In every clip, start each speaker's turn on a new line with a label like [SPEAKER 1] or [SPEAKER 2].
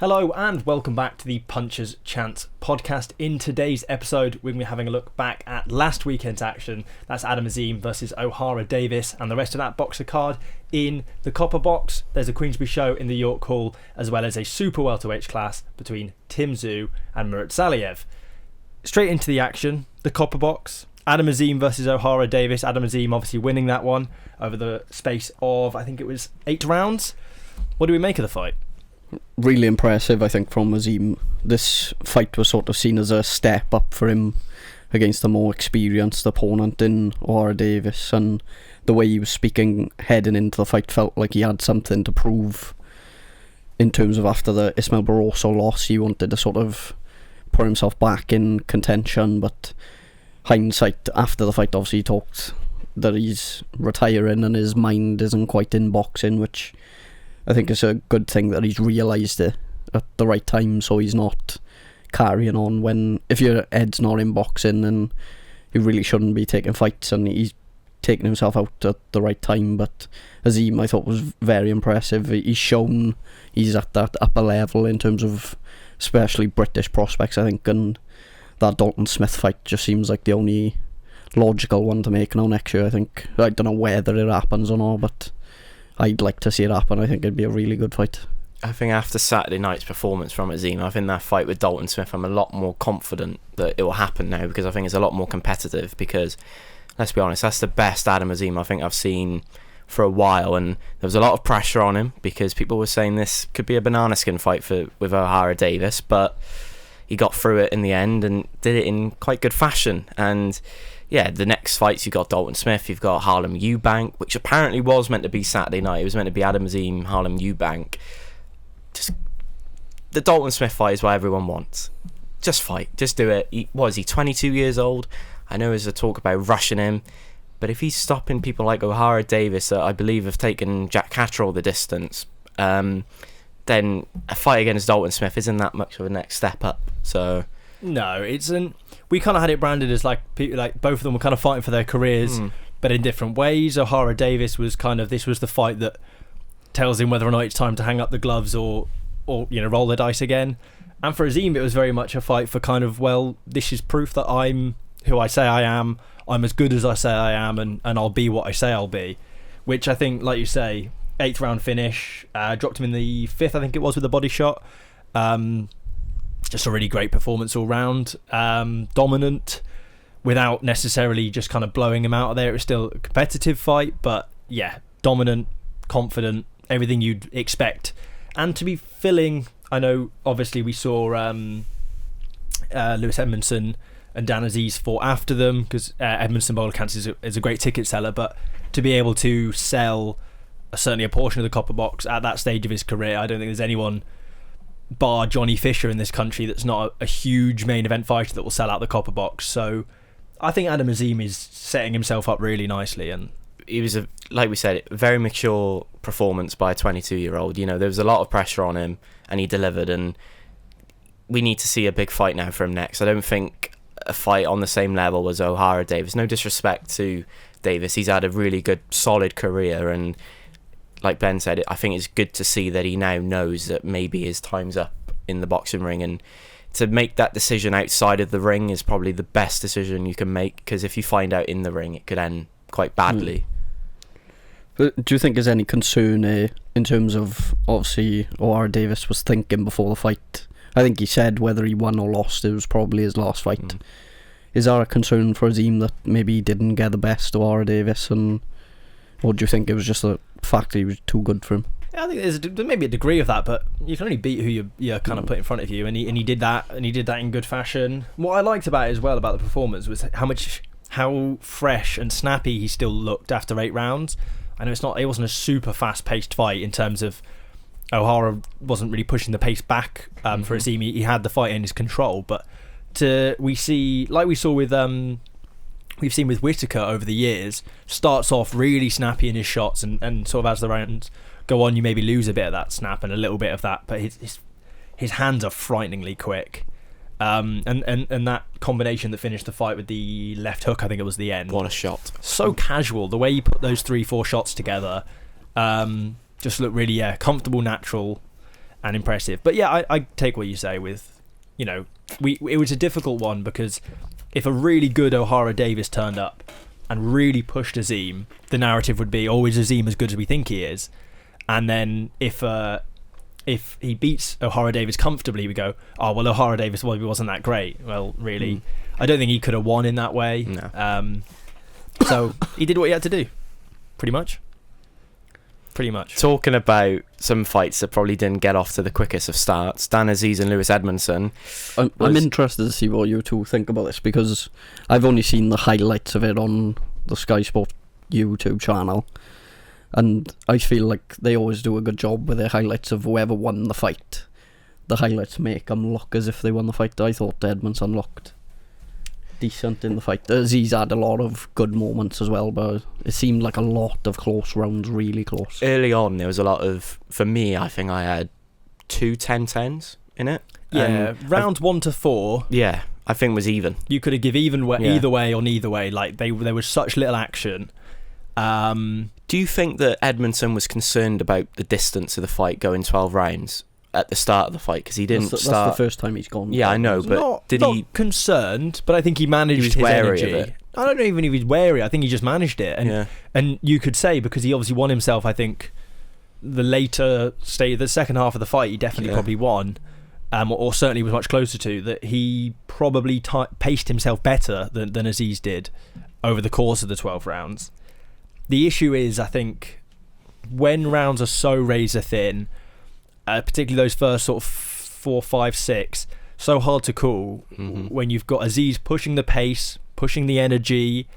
[SPEAKER 1] Hello and welcome back to the Puncher's Chance podcast. In today's episode, we're going to be having a look back at last weekend's action. That's Adam Azim versus Ohara Davies and the rest of that boxer card in the Copper Box. There's a Queensberry show in the York Hall, as well as a super welterweight class between Tszyu and Murtazaliev. Straight into the action, the Copper Box. Adam Azim versus Ohara Davies. Adam Azim obviously winning that one over the space of, I think it was 8 rounds. What do we make of the fight?
[SPEAKER 2] Really impressive, I think, from Azim. This fight was sort of seen as a step up for him against a more experienced opponent in Ohara Davies, and the way he was speaking heading into the fight felt like he had something to prove in terms of after the Ismael Barroso loss. He wanted to sort of put himself back in contention, but hindsight after the fight, obviously he talked that he's retiring and his mind isn't quite in boxing, which I think it's a good thing that he's realised it at the right time, so he's not carrying on when, if your head's not in boxing, then you really shouldn't be taking fights, and he's taking himself out at the right time. But Azim, I thought, was very impressive. He's shown he's at that upper level in terms of especially British prospects, I think, and that Dalton Smith fight just seems like the only logical one to make now next year, I think. I don't know whether it happens or not, but I'd like to see it happen. I think it'd be a really good fight.
[SPEAKER 3] I think after Saturday night's performance from Azim, I think that fight with Dalton Smith, I'm a lot more confident that it will happen now, because I think it's a lot more competitive, because, let's be honest, that's the best Adam Azim I think I've seen for a while, and there was a lot of pressure on him because people were saying this could be a banana skin fight with Ohara Davies, but he got through it in the end and did it in quite good fashion. And yeah, the next fights, you've got Dalton Smith, you've got Harlem Eubank, which apparently was meant to be Saturday night. It was meant to be Adam Azim, Harlem Eubank. Just the Dalton Smith fight is what everyone wants. Just fight, just do it. What is he, 22 years old? I know there's a talk about rushing him, but if he's stopping people like Ohara Davies, that I believe have taken Jack Catterall the distance, then a fight against Dalton Smith isn't that much of a next step up. So
[SPEAKER 1] no, it isn't. We kind of had it branded as like people, like both of them were kind of fighting for their careers, but in different ways. Ohara Davies was kind of, this was the fight that tells him whether or not it's time to hang up the gloves or roll the dice again. And for Azim, it was very much a fight for kind of, well, this is proof that I'm who I say I am. I'm as good as I say I am, and I'll be what I say I'll be. Which I think, like you say, 8th round finish, dropped him in the 5th, I think it was, with a body shot. Just a really great performance all round. Dominant, without necessarily just kind of blowing him out of there. It was still a competitive fight, but yeah, dominant, confident, everything you'd expect. And to be filling, I know obviously we saw Lewis Edmondson and Dan Azeez fought after them, because Edmondson Bowler Cancer is a great ticket seller, but to be able to sell certainly a portion of the Copper Box at that stage of his career, I don't think there's anyone bar Johnny Fisher in this country that's not a huge main event fighter that will sell out the Copper Box. So I think Adam Azim is setting himself up really nicely, and
[SPEAKER 3] he was, like we said, a very mature performance by a 22-year-old. You know, there was a lot of pressure on him, and he delivered, and we need to see a big fight now for him next. I don't think a fight on the same level as Ohara Davies. No disrespect to Davies, he's had a really good, solid career, and like Ben said, I think it's good to see that he now knows that maybe his time's up in the boxing ring, and to make that decision outside of the ring is probably the best decision you can make, because if you find out in the ring, it could end quite badly.
[SPEAKER 2] But do you think there's any concern in terms of, obviously, Ohara Davies was thinking before the fight, I think he said whether he won or lost, it was probably his last fight. Is there a concern for Azim that maybe he didn't get the best of Ohara Davies, or do you think it was just the fact that he was too good for him?
[SPEAKER 1] Yeah, I think there's maybe a degree of that, but you can only beat who you kind of put in front of you, and he did that, and he did that in good fashion. What I liked about it as well, about the performance, was how fresh and snappy he still looked after 8 rounds. I know it wasn't a super fast-paced fight in terms of Ohara wasn't really pushing the pace back for Azim. He had the fight in his control, but we see, like we saw with we've seen with Whittaker over the years, starts off really snappy in his shots, and sort of as the rounds go on, you maybe lose a bit of that snap and a little bit of that, but his hands are frighteningly quick. And that combination that finished the fight with the left hook, I think it was the end.
[SPEAKER 3] What a shot.
[SPEAKER 1] So casual. The way you put those 3-4 shots together just looked really, comfortable, natural. and impressive. But yeah, I take what you say with, you know, it was a difficult one because if a really good Ohara Davies turned up and really pushed Azim, the narrative would be, oh, is Azim as good as we think he is? And then if he beats Ohara Davies comfortably, we go, oh, well, Ohara Davies wasn't that great. Well, really, I don't think he could have won in that way.
[SPEAKER 3] No.
[SPEAKER 1] So he did what he had to do, pretty much.
[SPEAKER 3] Talking about some fights that probably didn't get off to the quickest of starts, Dan Azeez and Lewis Edmondson.
[SPEAKER 2] I'm interested to see what you two think about this, because I've only seen the highlights of it on the Sky Sport YouTube channel, and I feel like they always do a good job with their highlights of whoever won the fight. The highlights make them look as if they won the fight. I thought Edmondson looked decent in the fight. Azeez had a lot of good moments as well, but it seemed like a lot of close rounds, really close.
[SPEAKER 3] Early on, there was a lot of, for me, I think I had 2 10-10s in it.
[SPEAKER 1] Yeah, rounds 1 to 4.
[SPEAKER 3] Yeah, I think was even.
[SPEAKER 1] You could have give either way on either way. Like there was such little action.
[SPEAKER 3] Do you think that Edmondson was concerned about the distance of the fight going 12 rounds at the start of the fight, because he didn't
[SPEAKER 2] that's
[SPEAKER 3] start.
[SPEAKER 2] That's the first time he's gone.
[SPEAKER 3] Yeah, I know, but
[SPEAKER 1] not concerned, but I think he managed his energy. I don't know even if he's wary. I think he just managed it, and you could say, because he obviously won himself. I think the later stage, the second half of the fight, he definitely probably won, or certainly was much closer to that. He probably paced himself better than Azeez did over the course of the 12 rounds. The issue is, I think, when rounds are so razor thin, particularly those first sort of 4, 5, 6, so hard to call when you've got Azeez pushing the pace, pushing the energy.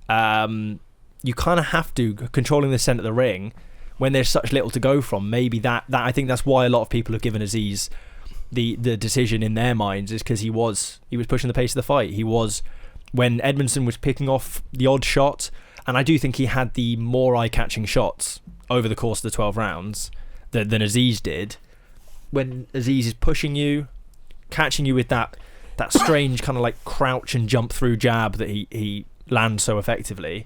[SPEAKER 1] You kind of have to, controlling the centre of the ring when there's such little to go from. Maybe that I think that's why a lot of people have given Azeez the decision in their minds, is because he was pushing the pace of the fight. He was, when Edmondson was picking off the odd shot, and I do think he had the more eye-catching shots over the course of the 12 rounds than Azeez did. When Azeez is pushing you, catching you with that strange kind of like crouch and jump through jab that he lands so effectively,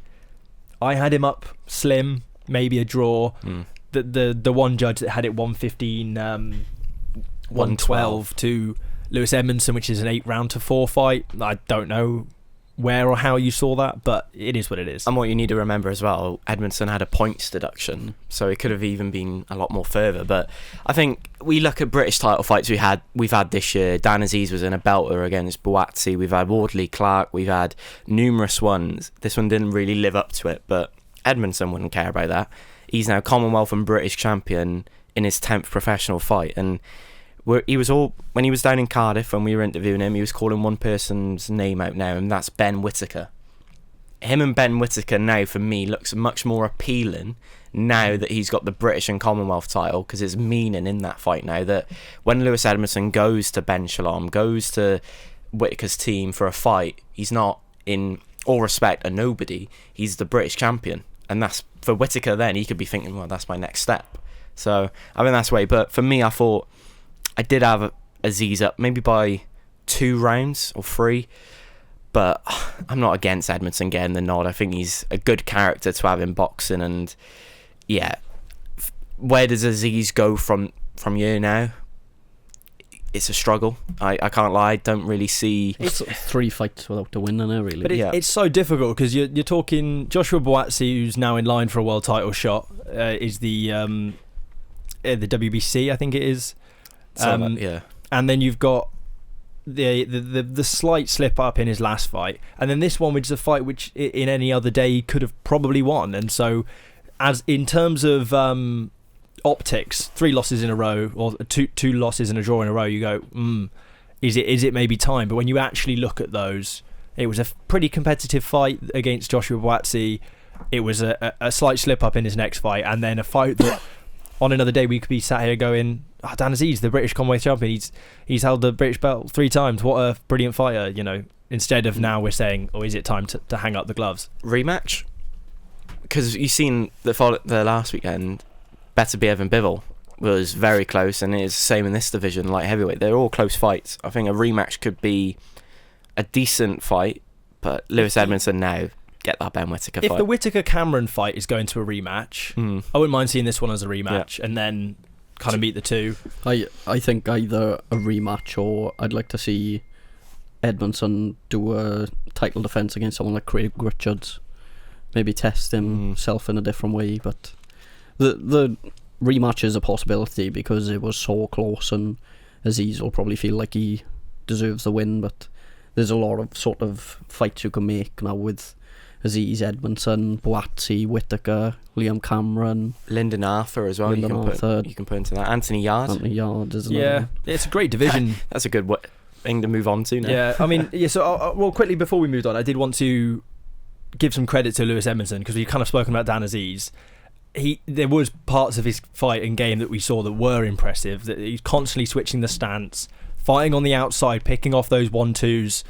[SPEAKER 1] I had him up slim, maybe a draw. The one judge that had it 115 112 to Lewis Edmondson, which is an 8 to 4 fight. I don't know where or how you saw that, but it is what it is.
[SPEAKER 3] And what you need to remember as well, Edmondson had a points deduction, so it could have even been a lot more further. But I think we look at British title fights we've had this year. Dan Azeez was in a belter against Buatsi. We've had Wardley Clark. We've had numerous ones. This one didn't really live up to it, but Edmondson wouldn't care about that. He's now Commonwealth and British champion in his 10th professional fight, and when he was down in Cardiff when we were interviewing him, he was calling one person's name out now, and that's Ben Whittaker. Him and Ben Whittaker now, for me, looks much more appealing now that he's got the British and Commonwealth title, because there's meaning in that fight now, that when Lewis Edmondson goes to Ben Shalom, goes to Whittaker's team for a fight, he's not, in all respect, a nobody. He's the British champion, and that's, for Whittaker then, he could be thinking, well, that's my next step. So I think that's the way. But for me, I thought I did have Azeez up maybe by 2 rounds or 3, but I'm not against Edmondson getting the nod. I think he's a good character to have in boxing, and yeah, where does Azeez go from here now? It's a struggle. I can't lie. I don't really see.
[SPEAKER 2] It's 3 fights without a win in it, really.
[SPEAKER 1] But it's so difficult, because you're talking Joshua Buatsi, who's now in line for a world title shot, is the WBC, I think it is. And then you've got the slight slip up in his last fight, and then this one, which is a fight which in any other day he could have probably won. And so, as in terms of optics, 3 losses in a row, or two losses and a draw in a row, you go, is it maybe time? But when you actually look at those, it was a pretty competitive fight against Joshua Buatsi. It was a slight slip up in his next fight, and then a fight that on another day we could be sat here going, Dan Azeez, the British Commonwealth champion, he's held the British belt 3 times. What a brilliant fighter, you know. Instead of now we're saying, is it time to hang up the gloves?
[SPEAKER 3] Rematch? Because you've seen the last weekend, Better Be Evan Bivol was very close, and it is the same in this division, light heavyweight. They're all close fights. I think a rematch could be a decent fight, but Lewis Edmondson now, get that Ben Whittaker fight.
[SPEAKER 1] If the Whittaker-Cameron fight is going to a rematch, I wouldn't mind seeing this one as a rematch, and then kind of meet the two.
[SPEAKER 2] I think either a rematch or I'd like to see Edmondson do a title defence against someone like Craig Richards. Maybe test himself in a different way, but the rematch is a possibility because it was so close, and Azeez will probably feel like he deserves the win, but there's a lot of sort of fights you can make now with Azeez, Edmondson, Boatsy, Whittaker, Liam Cameron,
[SPEAKER 3] Lyndon Arthur as well. You can put into that. Anthony Yarde.
[SPEAKER 2] Anthony Yarde is another one.
[SPEAKER 1] It's a great division.
[SPEAKER 3] That's a good thing to move on to now.
[SPEAKER 1] Yeah, I mean, so well, quickly before we moved on, I did want to give some credit to Lewis Edmondson because we've kind of spoken about Dan Azeez. There was parts of his fight and game that we saw that were impressive. That he's constantly switching the stance, fighting on the outside, picking off those 1-2s.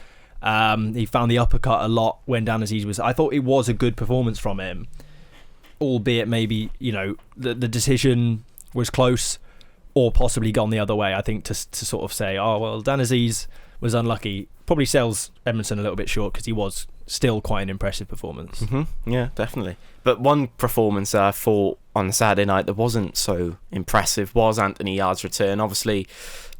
[SPEAKER 1] He found the uppercut a lot when Dan Azeez was. I thought it was a good performance from him, albeit maybe the decision was close or possibly gone the other way. I think to sort of say, oh well, Dan Azeez was unlucky, probably sells Edmondson a little bit short because he was still quite an impressive performance.
[SPEAKER 3] Yeah, definitely. But one performance I thought on Saturday night that wasn't so impressive was Anthony Yarde's return. Obviously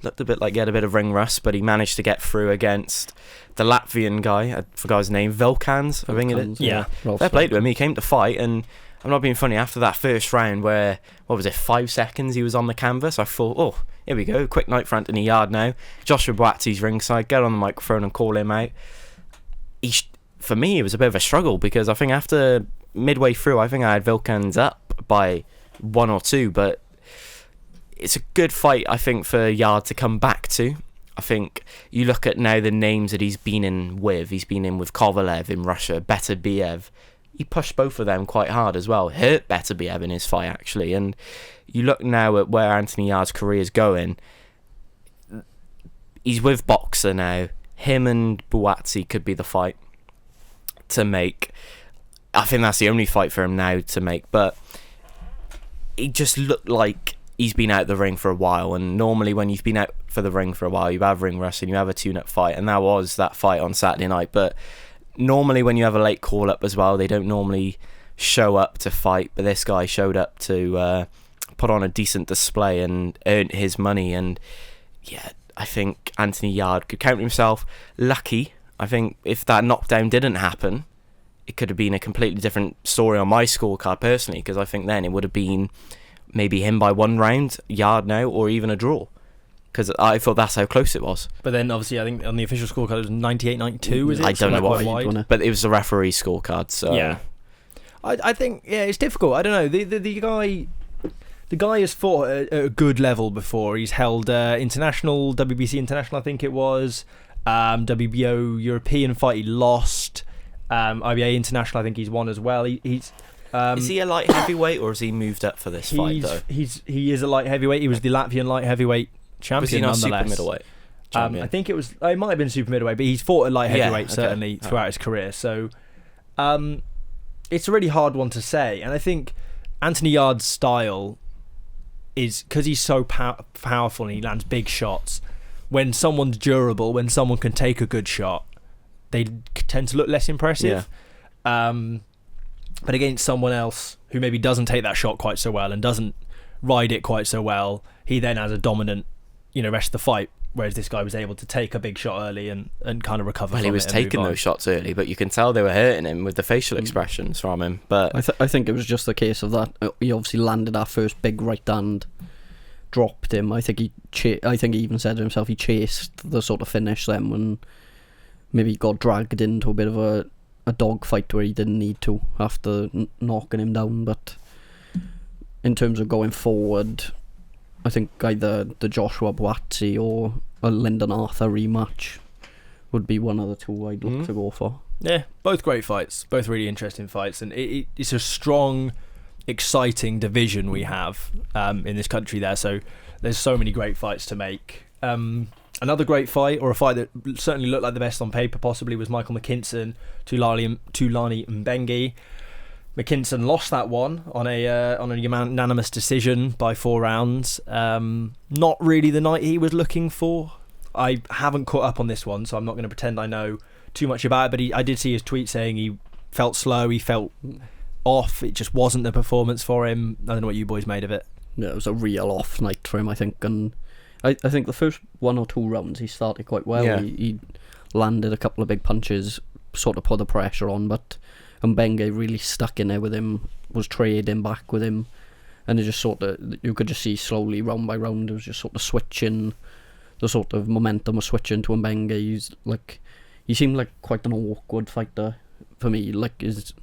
[SPEAKER 3] looked a bit like he had a bit of ring rust, but he managed to get through against the Latvian guy, I forgot his name, Vilkans, I think it is.
[SPEAKER 1] Yeah.
[SPEAKER 3] Fair play to him, he came to fight, and I'm not being funny, after that first round where, 5 seconds he was on the canvas, I thought, oh, here we go, quick night for Anthony Yarde now. Joshua Boatsy's ringside, get on the microphone and call him out. For me, it was a bit of a struggle because I think after midway through, I think I had Vilkans up by 1 or 2, but it's a good fight, I think, for Yarde to come back to. I think you look at now the names that he's been in with. He's been in with Kovalev in Russia, Beterbiev. He pushed both of them quite hard as well. Hurt Beterbiev in his fight, actually. And you look now at where Anthony Yarde's career is going. He's with Boxxer now. Him and Boatsy could be the fight to make. I think that's the only fight for him now to make. But he just looked like he's been out the ring for a while, and normally when you've been out for the ring for a while, you have ring rust and you have a tune-up fight, and that was that fight on Saturday night. But normally when you have a late call-up as well, they don't normally show up to fight, but this guy showed up to put on a decent display and earned his money. And yeah, I think Anthony Yarde could count himself lucky. I think if that knockdown didn't happen, it could have been a completely different story on my scorecard personally, because I think then it would have been maybe him by 1 round, Yarde now, or even a draw, because I thought that's how close it was.
[SPEAKER 1] But then obviously I think on the official scorecard it was 98-92, is it?
[SPEAKER 3] I don't know what, but it was the referee scorecard, so
[SPEAKER 1] yeah. I think it's difficult. I don't know. The guy has fought at a good level before. He's held international, WBC international, I think it was, WBO European fight he lost, IBA international I think he's won as well. He's
[SPEAKER 3] is he a light heavyweight or has he moved up for this fight though?
[SPEAKER 1] He is a light heavyweight. He was the Latvian light heavyweight champion.
[SPEAKER 3] Was he not
[SPEAKER 1] nonetheless.
[SPEAKER 3] super middleweight?
[SPEAKER 1] I think it might have been super middleweight, but he's fought at light heavyweight certainly throughout his career. So it's a really hard one to say, and I think Anthony Yarde's style is because he's so powerful and he lands big shots. When someone's durable, when someone can take a good shot, they tend to look less impressive. Yeah. But against someone else who maybe doesn't take that shot quite so well and doesn't ride it quite so well, he then has a dominant, rest of the fight. Whereas this guy was able to take a big shot early and kind of recover. Well,
[SPEAKER 3] he was taking those shots early, but you can tell they were hurting him with the facial expressions from him. But
[SPEAKER 2] I think it was just the case of that. He obviously landed that first big right hand, dropped him. I think he even said to himself he chased the sort of finish then when maybe he got dragged into a bit of a dog fight where he didn't need to after knocking him down. But in terms of going forward, I think either the Joshua Boatsy or a Lyndon Arthur rematch would be one of the two I'd look to go for.
[SPEAKER 1] Yeah, both great fights, both really interesting fights, and it's a strong, exciting division we have in this country there, so there's so many great fights to make. Another great fight, or a fight that certainly looked like the best on paper possibly, was Michael McKinson, Tulani Mbenge. McKinson lost that one on a unanimous decision by 4 rounds. Not really the night he was looking for. I haven't caught up on this one, so I'm not going to pretend I know too much about it, but I did see his tweet saying he felt slow, he felt off, it just wasn't the performance for him. I don't know what you boys made of it.
[SPEAKER 2] it was a real off night for him, I think. And I think the first 1 or 2 rounds he started quite well.
[SPEAKER 3] Yeah.
[SPEAKER 2] He landed a couple of big punches, sort of put the pressure on, but Mbenge really stuck in there with him, was trading back with him, and it just sort of, you could just see slowly round by round it was just sort of switching, the sort of momentum was switching to Mbenge. He seemed like quite an awkward fighter for me. Like his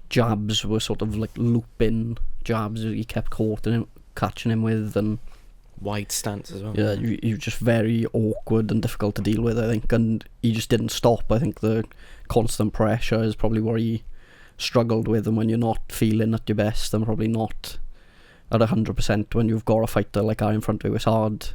[SPEAKER 2] jabs were sort of like looping jabs he kept catching him with, and
[SPEAKER 3] Wide stance as well.
[SPEAKER 2] yeah, he was just very awkward and difficult to deal with, I think, and he just didn't stop. I think the constant pressure is probably where he struggled with, and when you're not feeling at your best and probably not at 100% when you've got a fighter like that in front of you, it's hard.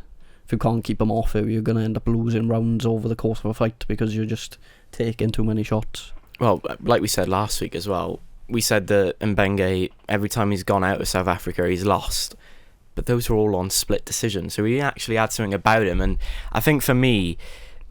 [SPEAKER 2] If you can't keep him off it, you're going to end up losing rounds over the course of a fight because you're just taking too many shots.
[SPEAKER 3] Well, like we said last week as well, we said that Mbenge, every time he's gone out of South Africa, he's lost. But those were all on split decisions, so he actually had something about him. And I think for me,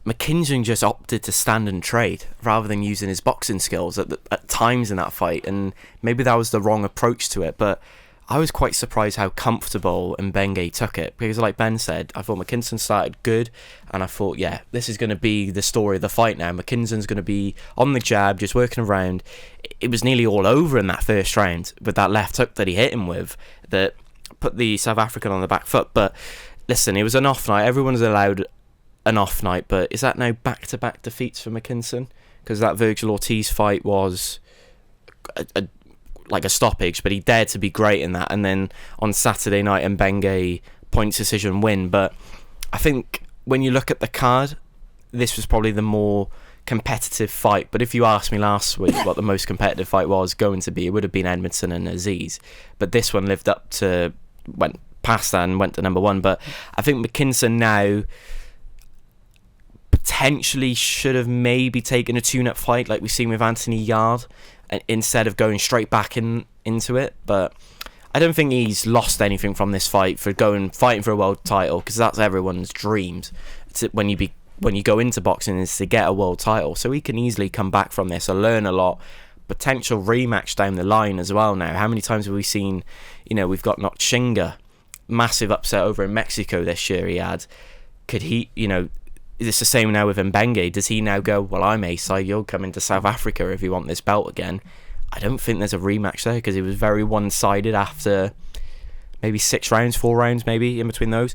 [SPEAKER 3] McKinson just opted to stand and trade rather than using his boxing skills at times in that fight, and maybe that was the wrong approach to it. But I was quite surprised how comfortable Mbenge took it, because like Ben said, I thought McKinson started good, and I thought, yeah, this is going to be the story of the fight now. McKinson's going to be on the jab, just working around. It was nearly all over in that first round with that left hook that he hit him with that put the South African on the back foot. But listen, it was an off night. Everyone's allowed an off night, but is that now back-to-back defeats for McKinson? Because that Virgil Ortiz fight was like a stoppage, but he dared to be great in that. And then on Saturday night, Mbenge points decision win. But I think when you look at the card, this was probably the more competitive fight. But if you asked me last week what the most competitive fight was going to be, it would have been Edmondson and Azeez. But this one lived up to, went past that and went to number one. But I think McKinson now potentially should have maybe taken a tune-up fight like we've seen with Anthony Yarde, instead of going straight back into it. But I don't think he's lost anything from this fight for fighting for a world title, because that's everyone's dreams when you go into boxing, is to get a world title. So he can easily come back from this and learn a lot. Potential rematch down the line as well now. How many times have we seen, we've got Shinga, massive upset over in Mexico this year he had. Could he, is this the same now with Mbenge? Does he now go, well, I'm A-side, you'll come into South Africa if you want this belt again? I don't think there's a rematch there, because it was very one-sided after maybe 6 rounds, 4 rounds maybe in between those.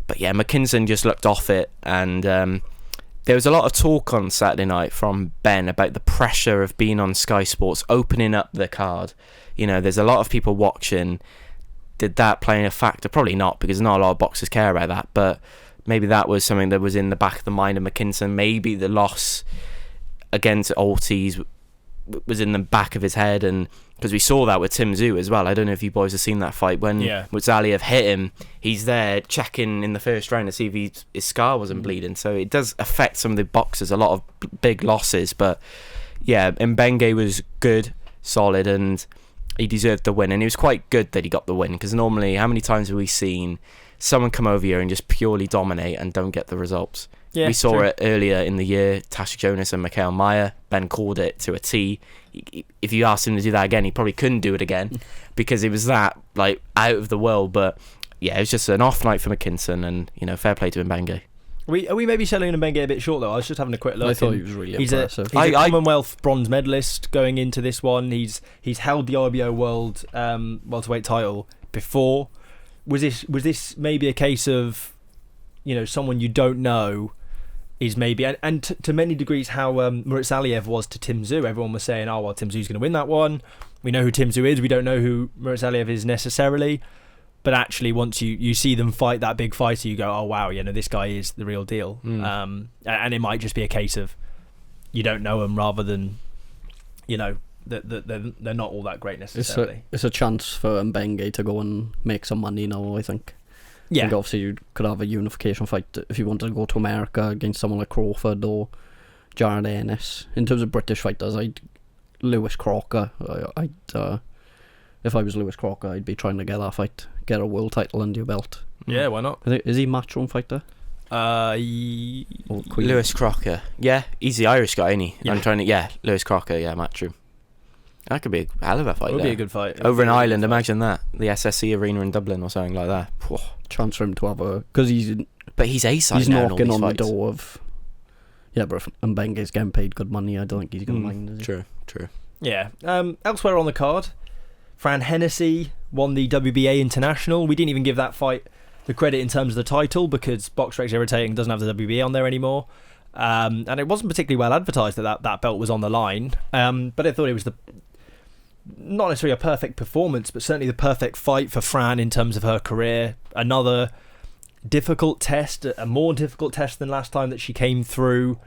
[SPEAKER 3] But yeah, McKinson just looked off it, and there was a lot of talk on Saturday night from Ben about the pressure of being on Sky Sports, opening up the card. There's a lot of people watching. Did that play a factor? Probably not, because not a lot of boxers care about that, but maybe that was something that was in the back of the mind of McKinson. Maybe the loss against Ortiz was in the back of his head, and because we saw that with Tszyu as well. I don't know if you boys have seen that fight when Murtazaliev hit him. He's there checking in the first round to see if his scar wasn't bleeding. So it does affect some of the boxers. A lot of big losses, but yeah, Mbenge was good, solid, and he deserved the win. And it was quite good that he got the win, because normally, how many times have we seen someone come over here and just purely dominate and don't get the results? We saw it earlier in the year, Tasha Jonas and Mikael Meyer. Ben called it to a T. If you asked him to do that again, he probably couldn't do it again, because it was that out of the world. But yeah, it was just an off night for McKinson, and fair play to Mbenge.
[SPEAKER 1] Are we maybe selling Mbenge a bit short though? I was just having a quick look.
[SPEAKER 2] I thought he was really impressive.
[SPEAKER 1] He's a Commonwealth bronze medalist going into this one. He's held the IBO World welterweight title before. Was this maybe a case of someone you don't know is maybe, and to many degrees how Murtazaliev was to Tszyu. Everyone was saying, oh well, Tszyu's going to win that one. We know who Tszyu is. We don't know who Murtazaliev is necessarily. But actually, once you see them fight that big fighter, you go, oh wow, this guy is the real deal. And it might just be a case of you don't know him, rather than that they're not all that great necessarily.
[SPEAKER 2] It's a chance for Mbenge to go and make some money now, I think.
[SPEAKER 1] Yeah.
[SPEAKER 2] I think obviously you could have a unification fight if you wanted to go to America against someone like Crawford or Yarde Ennis. In terms of British fighters, Lewis Crocker. If I was Lewis Crocker, I'd be trying to get that fight, get a world title under your belt.
[SPEAKER 1] Yeah, why not?
[SPEAKER 2] Is he Matchroom fighter?
[SPEAKER 3] Lewis Crocker. Yeah, he's the Irish guy, ain't he?
[SPEAKER 1] Yeah.
[SPEAKER 3] I'm trying to. Yeah, Lewis Crocker. Yeah, Matchroom. That could be a hell of a fight.
[SPEAKER 1] It would be a good fight.
[SPEAKER 3] Over in Ireland, imagine that. The SSE Arena in Dublin or something like that.
[SPEAKER 2] Chance for him to have a... Because
[SPEAKER 3] But he's A-side
[SPEAKER 2] he's
[SPEAKER 3] now in all
[SPEAKER 2] knocking
[SPEAKER 3] these
[SPEAKER 2] on
[SPEAKER 3] fights.
[SPEAKER 2] the door of... Yeah, but if Mbenge's getting paid good money, I don't think he's going to mind, is he?
[SPEAKER 3] True.
[SPEAKER 1] Yeah. Elsewhere on the card, Fran Hennessey won the WBA International. We didn't even give that fight the credit in terms of the title because Boxrec Irritating doesn't have the WBA on there anymore. And it wasn't particularly well advertised that belt was on the line. But I thought it was not necessarily a perfect performance, but certainly the perfect fight for Fran in terms of her career. Another difficult test, a more difficult test than last time that she came through.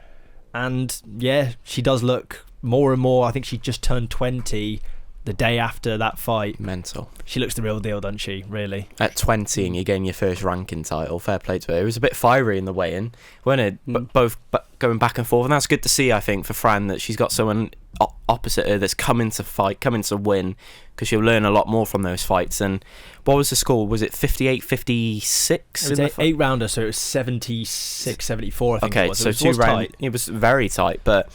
[SPEAKER 1] And yeah, she does look more and more. I think she just turned 20 the day after that fight.
[SPEAKER 3] Mental.
[SPEAKER 1] She looks the real deal, doesn't she? Really.
[SPEAKER 3] At 20 and you're getting your first ranking title. Fair play to her. It was a bit fiery in the weigh-in, weren't it? But both going back and forth, and that's good to see. I think for Fran that she's got someone opposite her that's coming to fight, coming to win, because she'll learn a lot more from those fights. And what was the score? Was it 58-56?
[SPEAKER 1] It was 8 rounder, so it was 76-74. I think.
[SPEAKER 3] Okay,
[SPEAKER 1] it was.
[SPEAKER 3] so
[SPEAKER 1] It was
[SPEAKER 3] 2 rounds.
[SPEAKER 1] tight.
[SPEAKER 3] It was very tight, but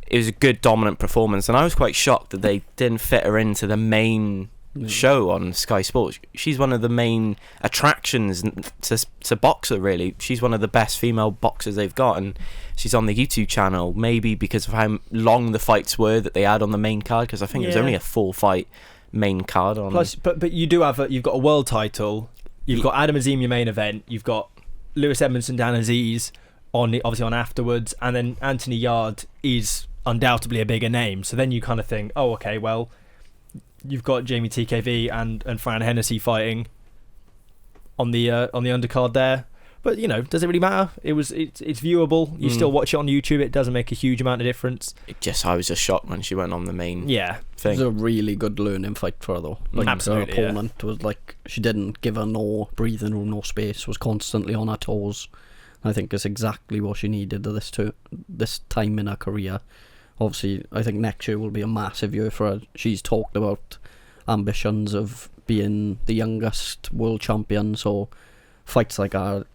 [SPEAKER 3] it was a good dominant performance, and I was quite shocked that they didn't fit her into the main show on Sky Sports. She's one of the main attractions to Boxer, really. She's one of the best female boxers they've got, and she's on the YouTube channel, maybe because of how long the fights were that they had on the main card, because I think it was only a 4-fight main card on.
[SPEAKER 1] Plus, but you do have you've got a world title, you've got Adam Azim, your main event, you've got Lewis Edmondson, Dan Azeez obviously on afterwards, and then Anthony Yarde is undoubtedly a bigger name. So then you kind of think, oh, okay, well, you've got Jamie TKV and Fran Hennessey fighting on the undercard there. But does it really matter? It's viewable. You still watch it on YouTube. It doesn't make a huge amount of difference.
[SPEAKER 3] I was just shocked when she went on the main thing.
[SPEAKER 2] It was a really good learning fight for her, though.
[SPEAKER 1] Absolutely,
[SPEAKER 2] her opponent was like, she didn't give her no breathing room, no space, was constantly on her toes. I think it's exactly what she needed at this time in her career. Obviously, I think next year will be a massive year for her. She's talked about ambitions of being the youngest world champion, so fights like are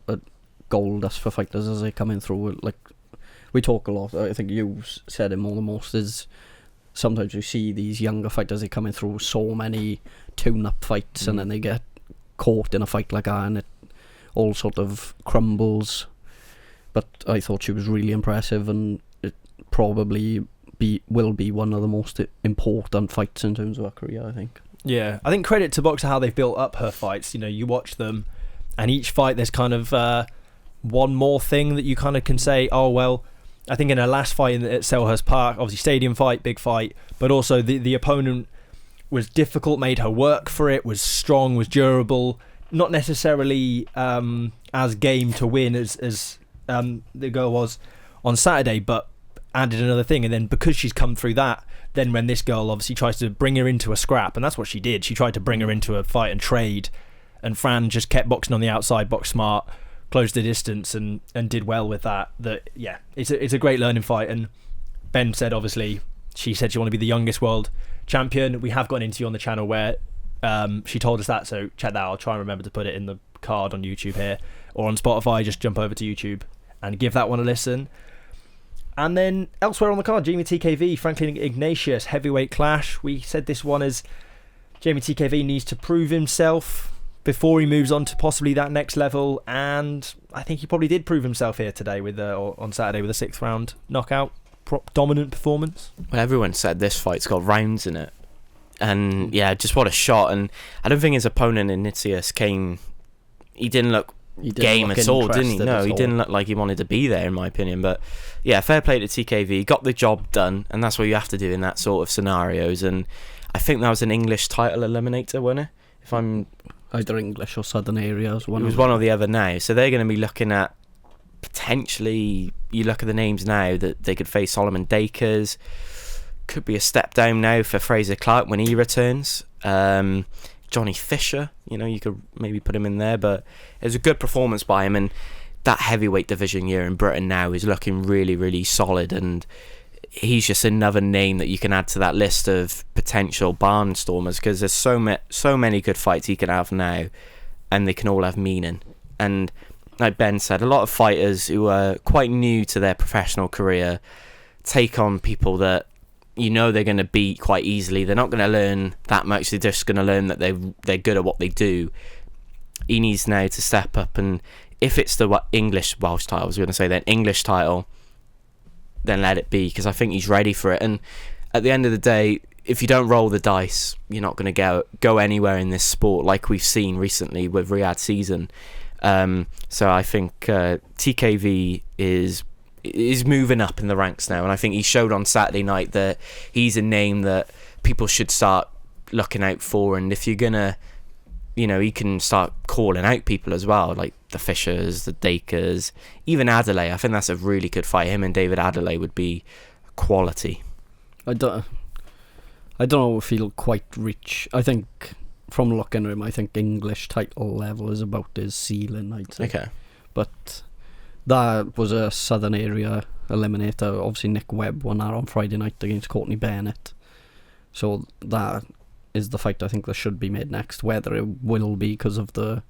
[SPEAKER 2] gold dust for fighters as they come in through. Like, we talk a lot, I think you said it more than most, is sometimes you see these younger fighters, they come in through so many tune-up fights and then they get caught in a fight like that and it all sort of crumbles. But I thought she was really impressive, and it probably will be one of the most important fights in terms of her career, I think. Yeah,
[SPEAKER 1] I think credit to Boxer how they've built up her fights. You watch them, and each fight there's kind of one more thing that you kind of can say, oh, well, I think in her last fight at Selhurst Park, obviously stadium fight, big fight, but also the opponent was difficult, made her work for it, was strong, was durable, not necessarily as game to win as the girl was on Saturday, but added another thing. And then because she's come through that, then when this girl obviously tries to bring her into a scrap, and that's what she did, she tried to bring her into a fight and trade, and Fran just kept boxing on the outside, boxed smart, closed the distance, and did well with that. It's a great learning fight. And Ben said, obviously, she said she wanted to be the youngest world champion. We have got an interview on the channel where she told us that, so check that out. I'll try and remember to put it in the card on YouTube here, or on Spotify. Just jump over to YouTube and give that one a listen. And then elsewhere on the card, Jamie TKV, Franklin Ignatius, heavyweight clash. We said this one is Jamie TKV needs to prove himself before he moves on to possibly that next level, and I think he probably did prove himself here today or on Saturday with a 6th round knockout, dominant performance.
[SPEAKER 3] Well, everyone said this fight's got rounds in it, and yeah, just what a shot. And I don't think his opponent Ignatius he didn't look game at all, didn't he? No, he didn't look like he wanted to be there, in my opinion. But yeah, fair play to TKV, got the job done, and that's what you have to do in that sort of scenarios. And I think that was an English title eliminator, wasn't it? If I'm
[SPEAKER 2] either English or Southern areas.
[SPEAKER 3] It was one or the other now, so they're going to be looking at potentially. You look at the names now that they could face Solomon Dakers. Could be a step down now for Fraser Clark when he returns. Johnny Fisher, you could maybe put him in there, but it was a good performance by him, and that heavyweight division here in Britain now is looking really, really solid, and he's just another name that you can add to that list of potential barnstormers, because there's so many good fights he can have now, and they can all have meaning. And like Ben said, a lot of fighters who are quite new to their professional career take on people that you know they're going to beat quite easily. They're not going to learn that much. They're just going to learn that they're good at what they do. He needs now to step up, and if it's the Welsh title, I was going to say then English title, then let it be, because I think he's ready for it. And at the end of the day, if you don't roll the dice, you're not going to go anywhere in this sport, like we've seen recently with Riyadh season. So I think TKV is moving up in the ranks now, and I think he showed on Saturday night that he's a name that people should start looking out for. And if you're gonna, he can start calling out people as well, like the Fishers, the Dakers, even Adelaide. I think that's a really good fight. Him and David Adelaide would be quality.
[SPEAKER 2] I don't know if he'll quite reach. I think from looking at him, I think English title level is about his ceiling, I'd say.
[SPEAKER 3] Okay.
[SPEAKER 2] But that was a Southern Area eliminator. Obviously, Nick Webb won that on Friday night against Courtney Bennett. So that is the fight I think that should be made next. Whether it will be because of the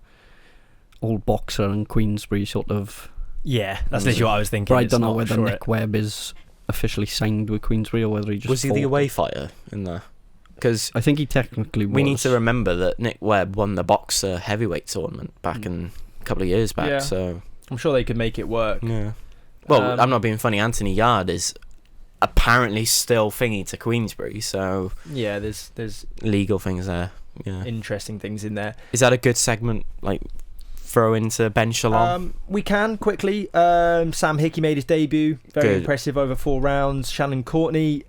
[SPEAKER 2] old Boxer and Queensbury sort of...
[SPEAKER 1] Yeah, that's literally what I was thinking.
[SPEAKER 2] But I don't know whether Nick Webb is officially signed with Queensbury or whether he just...
[SPEAKER 3] Was he the away fighter in there? Because
[SPEAKER 2] I think he technically was.
[SPEAKER 3] We need to remember that Nick Webb won the Boxer heavyweight tournament back in a couple of years back, so...
[SPEAKER 1] I'm sure they could make it work.
[SPEAKER 3] Yeah. Well, I'm not being funny. Anthony Yarde is apparently still thingy to Queensbury, so...
[SPEAKER 1] Yeah, there's
[SPEAKER 3] legal things there. Yeah.
[SPEAKER 1] Interesting things in there.
[SPEAKER 3] Is that a good segment, like, throw into Ben Shalom?
[SPEAKER 1] We can, quickly. Sam Hickey made his debut. Very
[SPEAKER 3] Good.
[SPEAKER 1] impressive over 4 rounds. Shannon Courtney,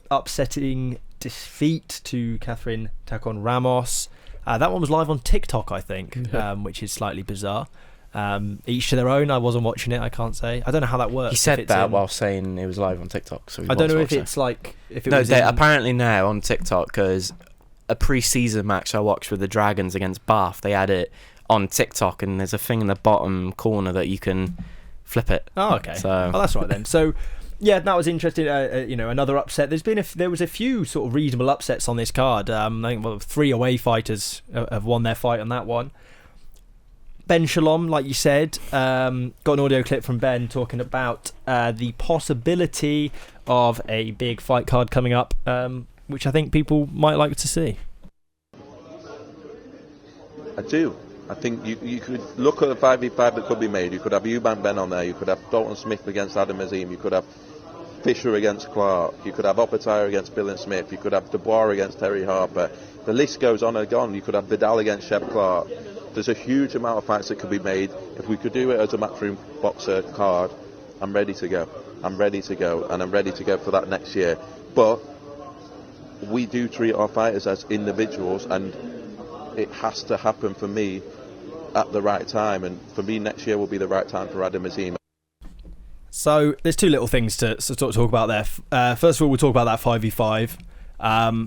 [SPEAKER 1] upsetting defeat to Catherine Tacon Ramos. That one was live on TikTok, I think, which is slightly bizarre. Each to their own. I wasn't watching it, I can't say. I don't know how that works.
[SPEAKER 3] He said that while saying it was live on TikTok. So
[SPEAKER 1] I don't know if it's like... if it was
[SPEAKER 3] apparently now on TikTok, because a pre-season match I watched with the Dragons against Bath, they had it on TikTok, and there's a thing in the bottom corner that you can flip it.
[SPEAKER 1] Oh, okay.
[SPEAKER 3] So
[SPEAKER 1] that's right then. So... Yeah, that was interesting. Another upset. There was a few sort of reasonable upsets on this card. I think 3 away fighters have won their fight on that one. Ben Shalom, like you said, got an audio clip from Ben talking about the possibility of a big fight card coming up, which I think people might like to see.
[SPEAKER 4] I do. I think you could look at the 5v5 that could be made. You could have Eubank Ben on there. You could have Dalton Smith against Adam Azim. You could have Fisher against Clark. You could have Oppenheimer against Bill and Smith. You could have Dubois against Terry Harper. The list goes on and on. You could have Vidal against Sheb Clark. There's a huge amount of fights that could be made. If we could do it as a Matchroom Boxxer card, I'm ready to go. I'm ready to go, and I'm ready to go for that next year. But we do treat our fighters as individuals, and it has to happen for me at the right time. And for me, next year will be the right time for Adam Azim.
[SPEAKER 1] So there's 2 little things to talk about there. First of all, we'll talk about that 5v5.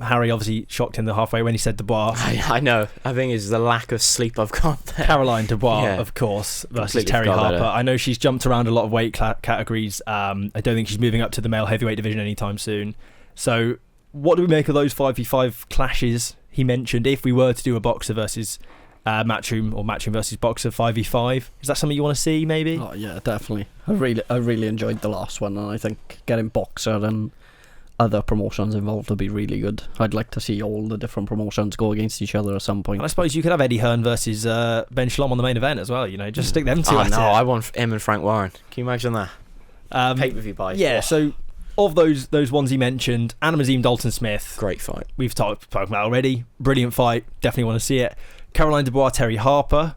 [SPEAKER 1] Harry obviously shocked in the halfway when he said Dubois.
[SPEAKER 3] I know. I think it's the lack of sleep I've got there.
[SPEAKER 1] Caroline Dubois, of course, versus Terry Harper. I know she's jumped around a lot of weight categories. I don't think she's moving up to the male heavyweight division anytime soon. So what do we make of those 5v5 clashes he mentioned? If we were to do a Boxxer versus Matchroom, or Matchroom versus Boxxer 5v5, is that something you want to see maybe?
[SPEAKER 2] Oh yeah, definitely. I really enjoyed the last one, and I think getting Boxxer and other promotions involved would be really good. I'd like to see all the different promotions go against each other at some point.
[SPEAKER 1] And I suppose you could have Eddie Hearn versus Ben Shalom on the main event as well, just stick them 2 at it.
[SPEAKER 3] I want him and Frank Warren. Can you imagine that? Pay-per-view buys.
[SPEAKER 1] Yeah, so of those ones he mentioned, Adam Azim, Dalton Smith.
[SPEAKER 3] Great fight.
[SPEAKER 1] We've talked about already. Brilliant fight. Definitely want to see it. Caroline Dubois, Terry Harper.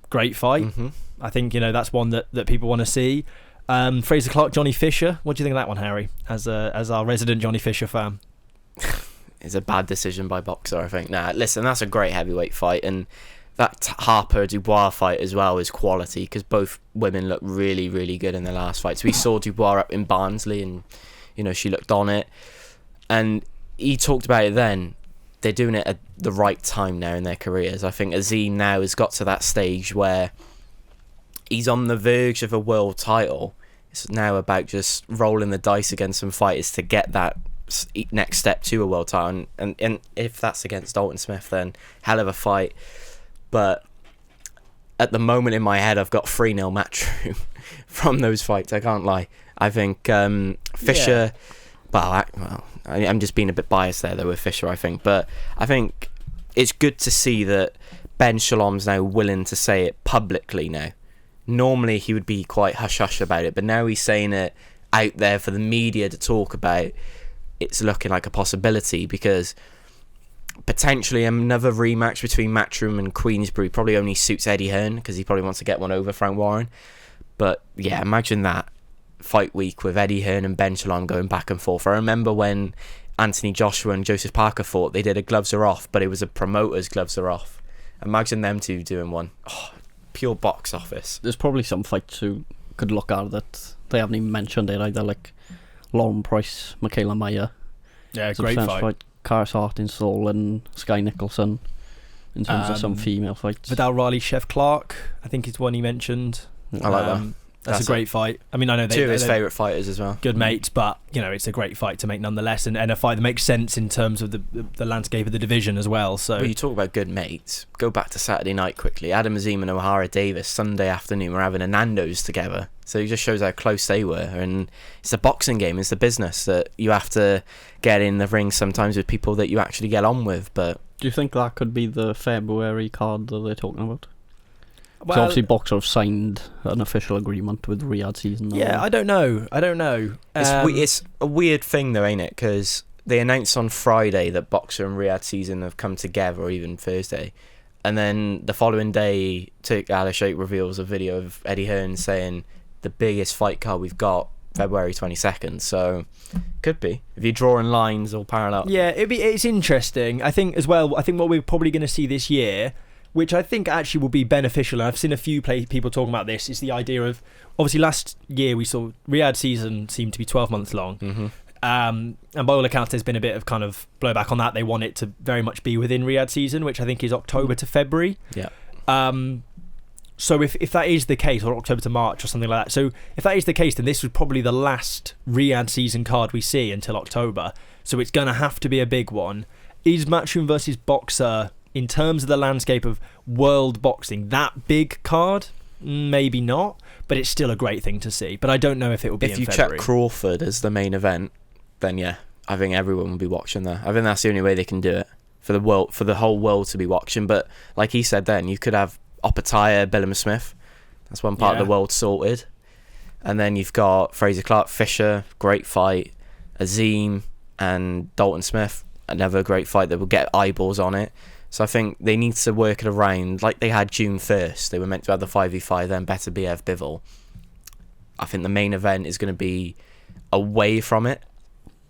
[SPEAKER 1] Great fight. Mm-hmm. I think, that's one that people want to see. Fraser Clark, Johnny Fisher. What do you think of that one, Harry, as our resident Johnny Fisher fan?
[SPEAKER 3] It's a bad decision by Boxxer, I think. Listen, that's a great heavyweight fight, and that Harper-Dubois fight as well is quality, because both women look really, really good in their last fights. We saw Dubois up in Barnsley, and she looked on it, and he talked about it then. They're doing it at the right time now in their careers. I think Azim now has got to that stage where he's on the verge of a world title. It's now about just rolling the dice against some fighters to get that next step to a world title. And if that's against Dalton Smith, then hell of a fight. But at the moment in my head, I've got 3-0 Matchroom from those fights. I can't lie. I think Fisher... Yeah. Well, I'm just being a bit biased there though with Fisher, I think, but I think it's good to see that Ben Shalom's now willing to say it publicly now. Normally he would be quite hush-hush about it, but now he's saying it out there for the media to talk about. It's looking like a possibility, because potentially another rematch between Matchroom and Queensbury probably only suits Eddie Hearn, because he probably wants to get one over Frank Warren. But yeah, imagine that fight week with Eddie Hearn and Ben Shalom going back and forth. I remember when Anthony Joshua and Joseph Parker fought, they did a gloves are off, but it was a promoter's gloves are off. Imagine them two doing one. Oh, pure box office.
[SPEAKER 2] There's probably some fights you could look at that they haven't even mentioned it either, like Lauren Price, Michaela Meyer.
[SPEAKER 1] Yeah, great fight.
[SPEAKER 2] Karis Hartinsall and Sky Nicholson in terms of some female fights.
[SPEAKER 1] Vidal Riley, Chef Clark, I think is one he mentioned.
[SPEAKER 3] I like that.
[SPEAKER 1] That's a great fight. I mean, I know
[SPEAKER 3] two of his favourite fighters as well.
[SPEAKER 1] Good mates, but you know, it's a great fight to make nonetheless, and a fight that makes sense in terms of the landscape of the division as well. So,
[SPEAKER 3] well, you talk about good mates. Go back to Saturday night quickly. Adam Azim and Ohara Davies Sunday afternoon were having a Nando's together. So it just shows how close they were. And it's a boxing game. It's the business that you have to get in the ring sometimes with people that you actually get on with. But
[SPEAKER 2] do you think that could be the February card that they're talking about?
[SPEAKER 1] Well,
[SPEAKER 2] so obviously Boxxer have signed an official agreement with Riyadh season.
[SPEAKER 1] Yeah, I don't know.
[SPEAKER 3] It's a weird thing though, ain't it? Because they announced on Friday that Boxxer and Riyadh season have come together, or even Thursday. And then the following day, Turk Al-Sheikh reveals a video of Eddie Hearn saying the biggest fight card we've got, February 22nd. So could be, if you're drawing lines all parallel.
[SPEAKER 1] Yeah, it's interesting. I think as well, what we're probably going to see this year, which I think actually will be beneficial, and I've seen a few people talking about this, is the idea of, obviously last year we saw Riyadh season seemed to be 12 months long.
[SPEAKER 3] Mm-hmm.
[SPEAKER 1] And by all accounts there's been a bit of kind of blowback on that. They want it to very much be within Riyadh season, which I think is October to February.
[SPEAKER 3] Yeah.
[SPEAKER 1] So if that is the case, or October to March or something like that, so if that is the case, then this was probably the last Riyadh season card we see until October. So it's going to have to be a big one. Is Matchroom versus Boxxer, in terms of the landscape of world boxing, that big card? Maybe not, but it's still a great thing to see. But I don't know if it will be in February.
[SPEAKER 3] If you check Crawford as the main event, then yeah, I think everyone will be watching that. I think that's the only way they can do it for the world, for the whole world to be watching. But like he said, then you could have Opataya, Billama Smith. That's one part of the world sorted. And then you've got Fraser Clark, Fisher, great fight. Azim and Dalton Smith, another great fight that will get eyeballs on it. So I think they need to work it around, like they had June 1st. They were meant to have the 5v5, then Better BF Bivol. I think the main event is going to be away from it.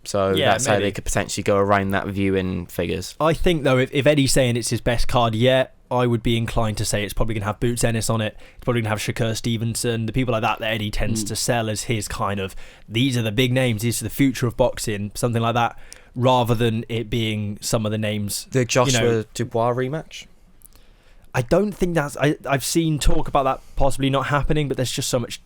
[SPEAKER 3] So that's how they could potentially go around that viewing figures.
[SPEAKER 1] I think, though, if Eddie's saying it's his best card yet, I would be inclined to say it's probably going to have Boots Ennis on it. It's probably going to have Shakur Stevenson, the people like that Eddie tends to sell as his kind of, these are the big names, these are the future of boxing, something like that, rather than it being some of the names.
[SPEAKER 3] The Joshua Dubois rematch?
[SPEAKER 1] I don't think that's... I've seen talk about that possibly not happening, but there's just so much,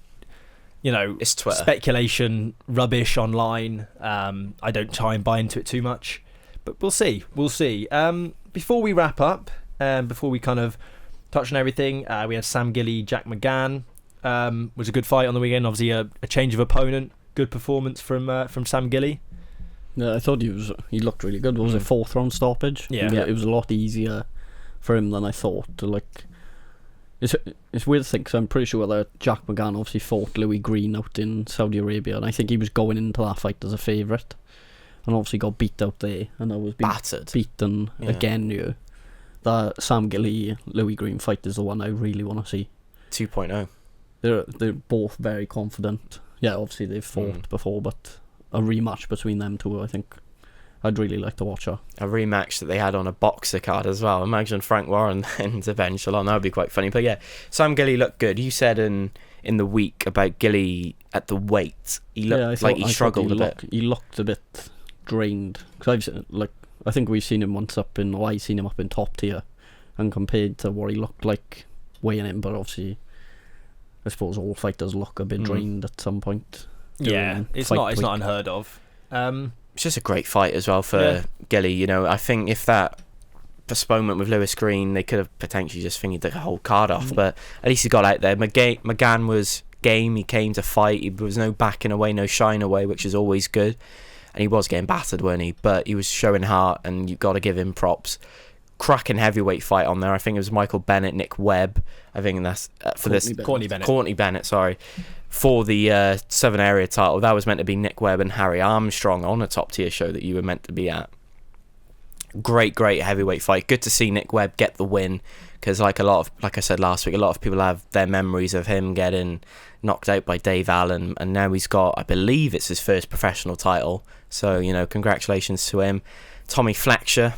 [SPEAKER 3] it's Twitter.
[SPEAKER 1] Speculation, rubbish online. I don't try and buy into it too much, but we'll see. Before we wrap up, before we kind of touch on everything, we had Sam Gilley, Jack McGann. Was a good fight on the weekend. Obviously, a change of opponent. Good performance from Sam Gilley.
[SPEAKER 2] Yeah, I thought he looked really good. Was it 4th round stoppage?
[SPEAKER 1] Yeah,
[SPEAKER 2] it was a lot easier for him than I thought. It's weird to think, because I'm pretty sure that Jack McGann obviously fought Louis Green out in Saudi Arabia, and I think he was going into that fight as a favourite, and obviously got beat out there, and I was beaten again. That Sam Gilley Louis Green fight is the one I really want to see.
[SPEAKER 3] 2.0.
[SPEAKER 2] They're both very confident. Yeah, obviously they've fought before, but a rematch between them two, I think I'd really like to watch her.
[SPEAKER 3] A rematch that they had on a Boxxer card as well. Imagine Frank Warren and Ben Shalom. That would be quite funny. But yeah, Sam Gilley looked good. You said in the week about Gilley at the weight. He looked like he struggled a bit.
[SPEAKER 2] He looked a bit drained. Because I think we've seen him once I've seen him up in top tier, and compared to what he looked like weighing in, but obviously I suppose all fighters look a bit drained at some point.
[SPEAKER 1] Yeah, it's not unheard of.
[SPEAKER 3] It's just a great fight as well for Gilley. I think if that postponement with Lewis Green, they could have potentially just fingered the whole card off, but at least he got out there. McGann was game. He came to fight. There was no backing away, no shying away, which is always good. and he was getting battered, weren't he? But he was showing heart, and you've got to give him props. Cracking heavyweight fight on there. I think it was Michael Bennett, Nick Webb. I think that's Courtney Bennett, sorry, for the Southern Area title. That was meant to be Nick Webb and Harry Armstrong on a top tier show that you were meant to be at. Great heavyweight fight. Good to see Nick Webb get the win, because like I said last week, a lot of people have their memories of him getting knocked out by Dave Allen, and now he's got, I believe it's his first professional title. So, you know, congratulations to him. Tommy Fletcher,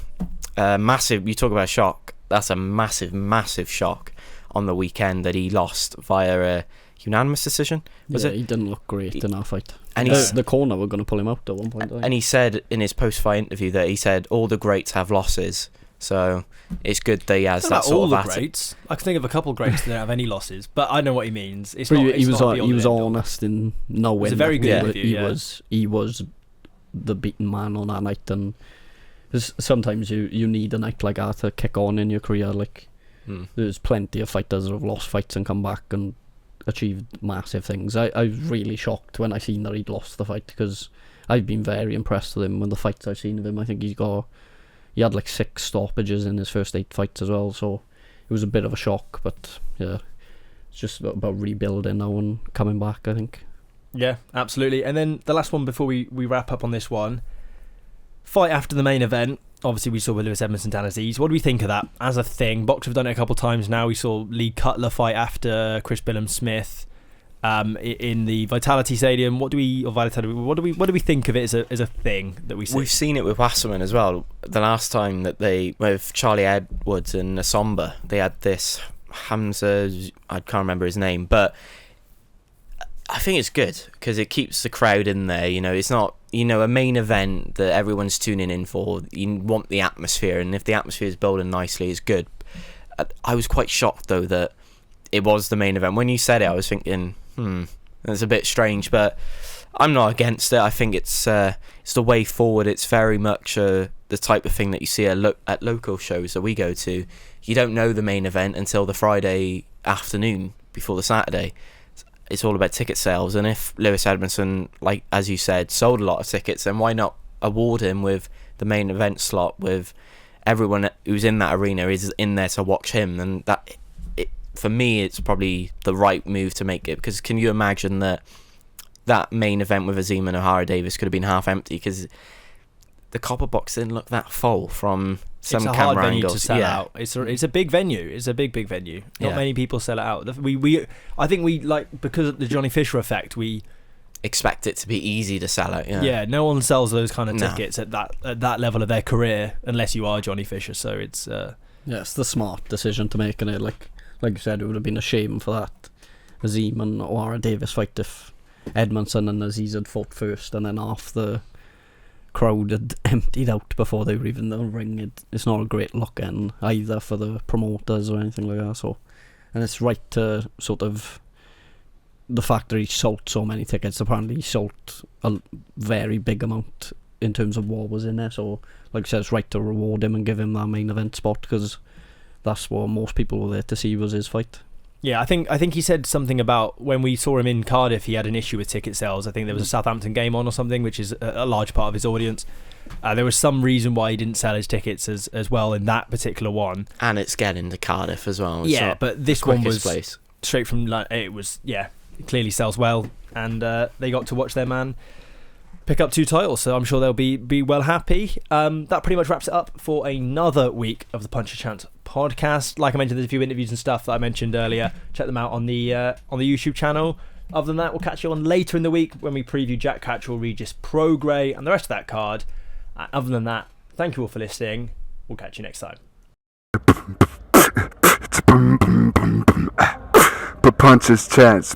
[SPEAKER 3] massive. You talk about shock. That's a massive shock on the weekend that he lost via a unanimous decision. Was it?
[SPEAKER 2] He didn't look great in that fight.
[SPEAKER 3] And
[SPEAKER 2] the corner were going to pull him out at one point.
[SPEAKER 3] And he said in his post-fight interview that he said all the greats have losses. So it's good that he has that sort of attitude.
[SPEAKER 1] Greats. I can think of a couple greats that don't have any losses, but I know what he means. He
[SPEAKER 2] was honest in knowing.
[SPEAKER 1] It was a very good interview.
[SPEAKER 2] He was the beaten man on that night, and sometimes you need a night like that to kick on in your career. Like there's plenty of fighters that have lost fights and come back and achieved massive things. I was really shocked when I seen that he'd lost the fight, because I've been very impressed with him when the fights I've seen of him. I think he had like 6 stoppages in his first 8 fights as well, so it was a bit of a shock. But yeah, it's just about rebuilding now and coming back, I think.
[SPEAKER 1] Yeah, absolutely. And then the last one before we wrap up on this one, fight after the main event. Obviously, we saw with Lewis Edmondson and Azeez. What do we think of that as a thing? Boxers have done it a couple of times now. We saw Lee Cutler fight after Chris Billum-Smith in the Vitality Stadium. What do we think of it as a thing that we see?
[SPEAKER 3] We've seen it with Wasserman as well. The last time that with Charlie Edwards and Asomba, they had this Hamza, I can't remember his name, but I think it's good because it keeps the crowd in there. You know, it's not, you know, a main event that everyone's tuning in for. You want the atmosphere, and if the atmosphere is building nicely, it's good. I was quite shocked though that it was the main event. When you said it, I was thinking, that's a bit strange, but I'm not against it. I think it's the way forward. It's very much the type of thing that you see at local shows that we go to. You don't know the main event until the Friday afternoon before the Saturday. It's all about ticket sales, and if Lewis Edmondson, like as you said, sold a lot of tickets, then why not award him with the main event slot, with everyone who's in that arena is in there to watch him? And that, for me, it's probably the right move to make it, because can you imagine that main event with Azim and Ohara Davies could have been half empty, because the Copper Box didn't look that full from some camera angles. It's a hard venue to
[SPEAKER 1] sell out. It's a big venue. It's a big venue. Not many people sell it out. I think we, like, because of the Johnny Fisher effect, we
[SPEAKER 3] expect it to be easy to sell out.
[SPEAKER 1] Yeah, no one sells those kind of tickets at that level of their career unless you are Johnny Fisher. So it's
[SPEAKER 2] it's the smart decision to make, and it like you said, it would have been a shame for that Azim and Ohara Davies fight if Edmondson and Azeez had fought first and then half the crowd had emptied out before they were even in the ring. It's not a great look in either for the promoters or anything like that. So, and it's right to sort of the fact that he sold so many tickets. Apparently he sold a very big amount in terms of what was in there. So, like I said, it's right to reward him and give him that main event spot, because that's what most people were there to see, was his fight.
[SPEAKER 1] Yeah, I think he said something about when we saw him in Cardiff, he had an issue with ticket sales. I think there was a Southampton game on or something, which is a large part of his audience. There was some reason why he didn't sell his tickets as well in that particular one.
[SPEAKER 3] And it's getting to Cardiff as well.
[SPEAKER 1] Yeah, but this one was
[SPEAKER 3] place.
[SPEAKER 1] Straight from, it was, it clearly sells well, and they got to watch their man pick up 2 titles, so I'm sure they'll be well happy. That pretty much wraps it up for another week of the Punch a Chance podcast. Like I mentioned, there's a few interviews and stuff that I mentioned earlier. Check them out on the YouTube channel. Other than that, we'll catch you on later in the week when we preview Jack Catchell, Regis Prograis, and the rest of that card. Other than that, thank you all for listening. We'll catch you next time.
[SPEAKER 5] Punch's Chance.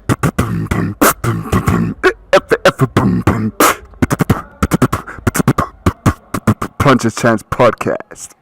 [SPEAKER 5] Punch's Chance podcast.